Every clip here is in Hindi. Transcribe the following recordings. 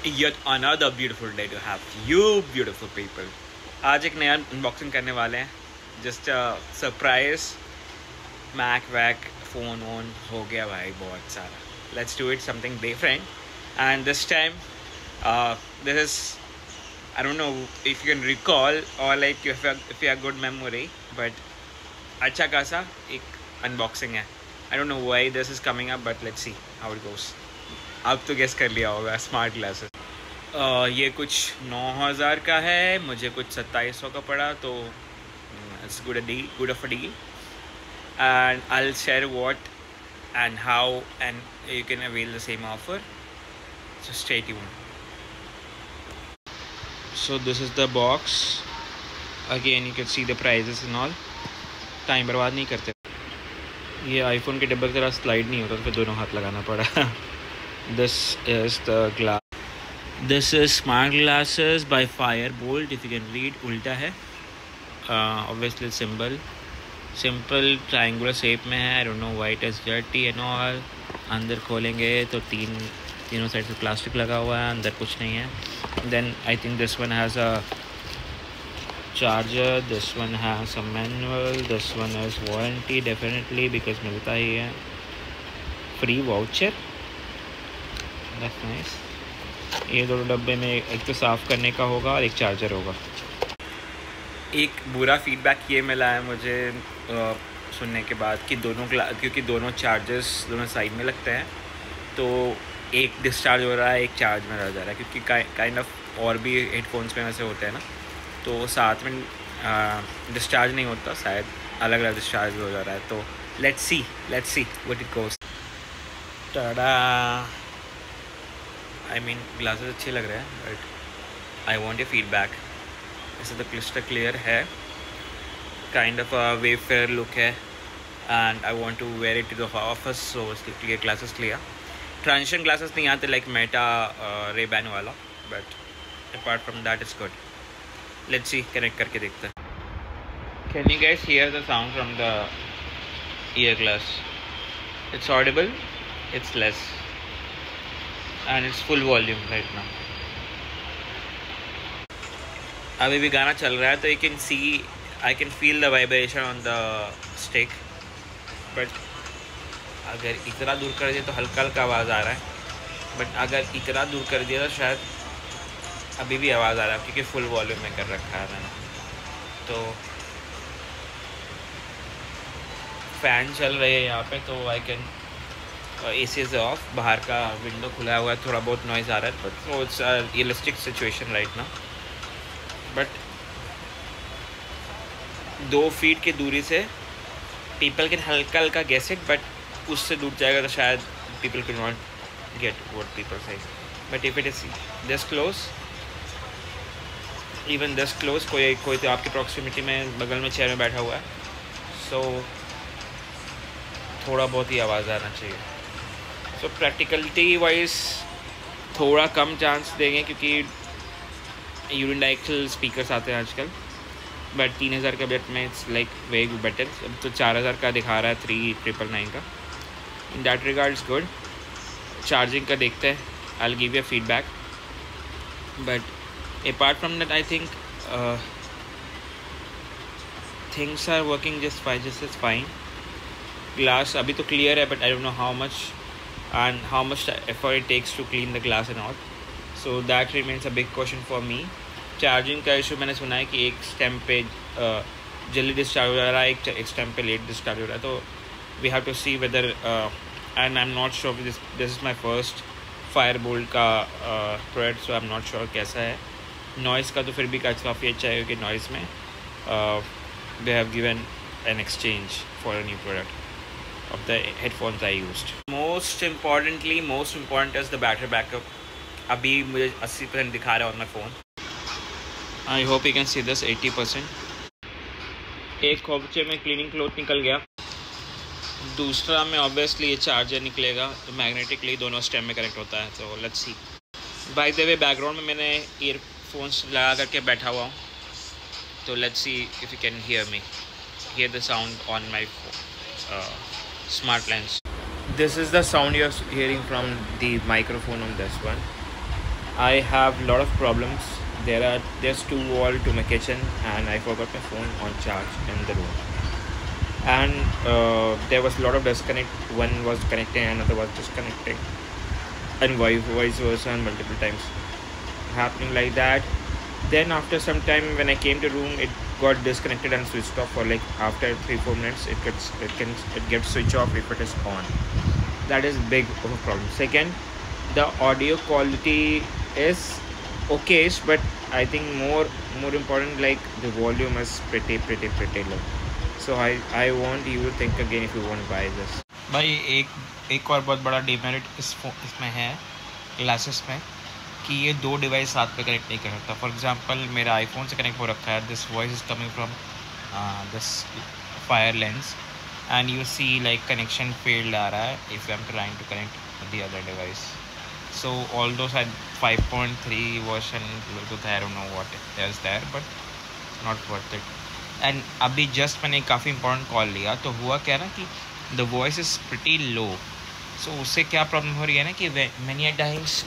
Yet another beautiful day to have you beautiful people. आज एक नया अनबॉक्सिंग करने वाले हैं. Just surprise. मैक वैक फ़ोन वोन हो गया भाई बहुत सारा. Let's do it something different. And this time this is, I don't know if you can recall or like if you have good memory, but अच्छा खासा एक अनबॉक्सिंग है. I don't know why this is coming up, but let's see how it goes. अब तो गेस कर लिया होगा. Smart glasses. ये कुछ 9,000 का है. मुझे कुछ 2700 का पड़ा, तो it's good of a deal. And I'll share what and how and you can avail the same offer. So stay tuned. So this is the box. Again you can see the prices and all. Time बर्बाद नहीं करते. ये आईफोन के डब्बे की तरह स्लाइड नहीं होता, तो फिर दोनों हाथ लगाना पड़ा. This is the glass. This is smart glasses by Firebolt. If you can read, उल्टा है. Obviously simple triangular shape में है. I don't know why it is dirty and all. अंदर खोलेंगे तो तीनों साइड से प्लास्टिक लगा हुआ है. अंदर कुछ नहीं है. Then I think this one has a charger. This one has a manual. This one is warranty definitely because मिलता ही है. Free voucher. That's nice. ये दोनों डब्बे में एक तो साफ़ करने का होगा और एक चार्जर होगा. एक बुरा फीडबैक ये मिला है मुझे सुनने के बाद कि क्योंकि दोनों चार्जर्स दोनों साइड में लगते हैं, तो एक डिस्चार्ज हो रहा है, एक चार्ज में रह जा रहा है. क्योंकि काइंड ऑफ और भी हेडफोन्स में वैसे होते हैं ना, तो साथ में डिस्चार्ज नहीं होता, शायद अलग अलग डिस्चार्ज हो जा रहा है. तो let's see what it goes. Tada. I mean glasses अच्छे लग रहे हैं, but I want your feedback. ऐसे तो क्लिस्टर क्लियर है, kind of a wayfarer look है, and I want to wear it to the office. So clear glasses clear. Transition glasses नहीं आते लाइक मेटा रेबैन वाला, but apart from that is good. Let's see, connect करके देखते हैं. Can you guys here the sound from the year glass? It's Audible, it's less, and it's full volume right now. अभी भी गाना चल रहा है, तो I can feel the vibration on the stick. but अगर इतना दूर कर दिया तो हल्का हल्का आवाज़ आ रहा है, बट अगर इतना दूर कर दिया तो शायद अभी भी आवाज़ आ रहा है, क्योंकि फुल वॉल्यूम में कर रखा है मैंने. तो फ़ैन चल रही है यहाँ पे, तो I can AC is of. बाहर का विंडो खुला हुआ है, थोड़ा बहुत नॉइज़ आ रहा है, but it's a realistic situation right now. But 2 feet की दूरी से पीपल कैन हल्का हल्का गेस इट, बट उससे दूर जाएगा तो शायद people can not get what people say. But if it is this close, even this close, कोई तो आपकी प्रॉक्सिमिटी में बगल में चेयर में बैठा हुआ है, सो थोड़ा बहुत ही आवाज़ आना चाहिए. सो प्रैक्टिकलिटी वाइज थोड़ा कम चांस देंगे, क्योंकि यूनिडायरेक्शनल स्पीकर्स आते हैं आजकल. बट 3,000 का बजट में इट्स लाइक वेरी बेटर. अब तो 4,000 का दिखा रहा है 3,999 का. In that regard is good. Charging का देखते हैं. I will give you feedback. But apart from that I think things are working just fine. Glass अभी तो क्लियर है, but I don't know how much and how much effort it takes to clean the glass and all. So that remains a big question for me. Charging का इशू मैंने सुना है कि एक स्टेम पे जल्दी डिस्चार्ज हो रहा है, एक स्टेम पे लेट डिस्चार्ज हो रहा है. तो we have to see whether, and I am not sure. This is my first Fireboltt का product, so I am not sure कैसा है. नॉइज़ का तो फिर भी काफ़ी अच्छा है, क्योंकि नॉइज़ में they have given an exchange for a new product of the headphones I used. Most important is the battery backup. अभी मुझे 80% दिखा रहा है on my phone. I hope you can see this 80%. एक खोपचे में क्लीनिंग क्लॉथ निकल गया, दूसरा में ऑब्वियसली ये चार्जर निकलेगा, तो मैग्नेटिकली दोनों स्टेम में कनेक्ट होता है. तो let's C. By the way background में मैंने ईयरफोन्स लगा करके बैठा हुआ हूँ, तो let's see if you can hear the sound on my smart lens. This is the sound you're hearing from the microphone on this one. I have a lot of problems. There's two wall to my kitchen, and I forgot my phone on charge in the room. And there was a lot of disconnect. One was connecting, another was disconnecting, and vice versa, and multiple times happening like that. Then after some time, when I came to room, it got disconnected and switched off for like after 3-4 minutes. It gets switched off if it is on. That is big of a problem. Second, the audio quality is okay, but I think more important, like the volume is pretty low. So I want you to think again if you want to buy this. भाई एक और बहुत बड़ा डिमेरिट इसमें है ग्लासेस में कि ये दो डिवाइस साथ में कनेक्ट नहीं कर सकता. फॉर एग्जांपल मेरा आईफोन से कनेक्ट हो रखा है. This voice is coming from this fire lens and you see like connection failed आ रहा है if I am trying to connect the other device. So although I 5.3 version Bluetooth, I don't know what is there, but not worth it. And अभी just मैंने काफ़ी important call लिया तो हुआ क्या ना कि the voice is pretty low. So उससे क्या problem हो रही है ना कि many a times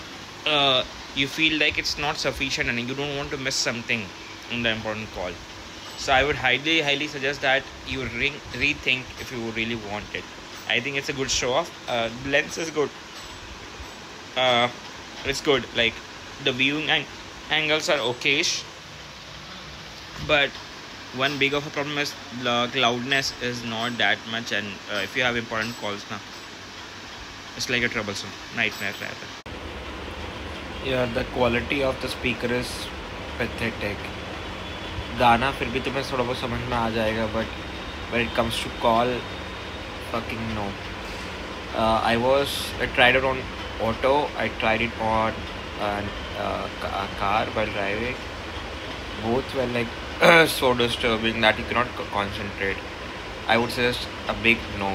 you feel like it's not sufficient and you don't want to miss something in the important call. So I would highly suggest that you rethink if you really want it. I think it's a good show off. The lens is good. It's good, like the viewing angles are okayish, but one big of a problem is the loudness is not that much, and if you have important calls now, it's like a troublesome nightmare rather. Yeah, the quality of the speaker is pathetic. गाना फिर भी तुम्हें थोड़ा बहुत समझ में आ जाएगा, but when it comes to call, fucking no. I tried it on auto. I tried it on a car while driving. Both were like so disturbing that you cannot concentrate. I would suggest a big no.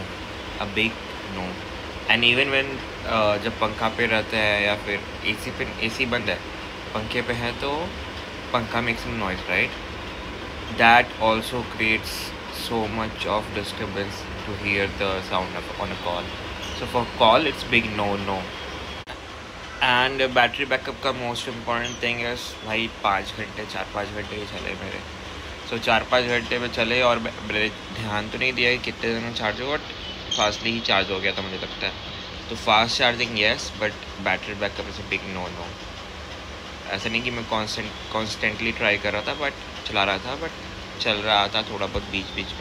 And even when जब पंखा पे रहते हैं या फिर AC बंद है, पंखे पे है तो पंखा makes some noise, right? That also creates so much of disturbance to hear the sound on a call. So for call, it's big no. And battery backup का मोस्ट इम्पॉर्टेंट थिंग है भाई 4-5 घंटे ही चले मेरे. सो 4-5 घंटे में चले और मैंने ध्यान तो नहीं दिया कि कितने दिन में चार्ज होगा, फास्टली ही चार्ज हो गया था मुझे लगता है. तो fast charging yes, but battery backup is a big no. ऐसा नहीं कि मैं कॉन्स्टेंटली ट्राई कर रहा था, बट चला रहा था, बट चल रहा था थोड़ा बहुत बीच में.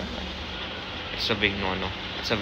It's a big no. It's a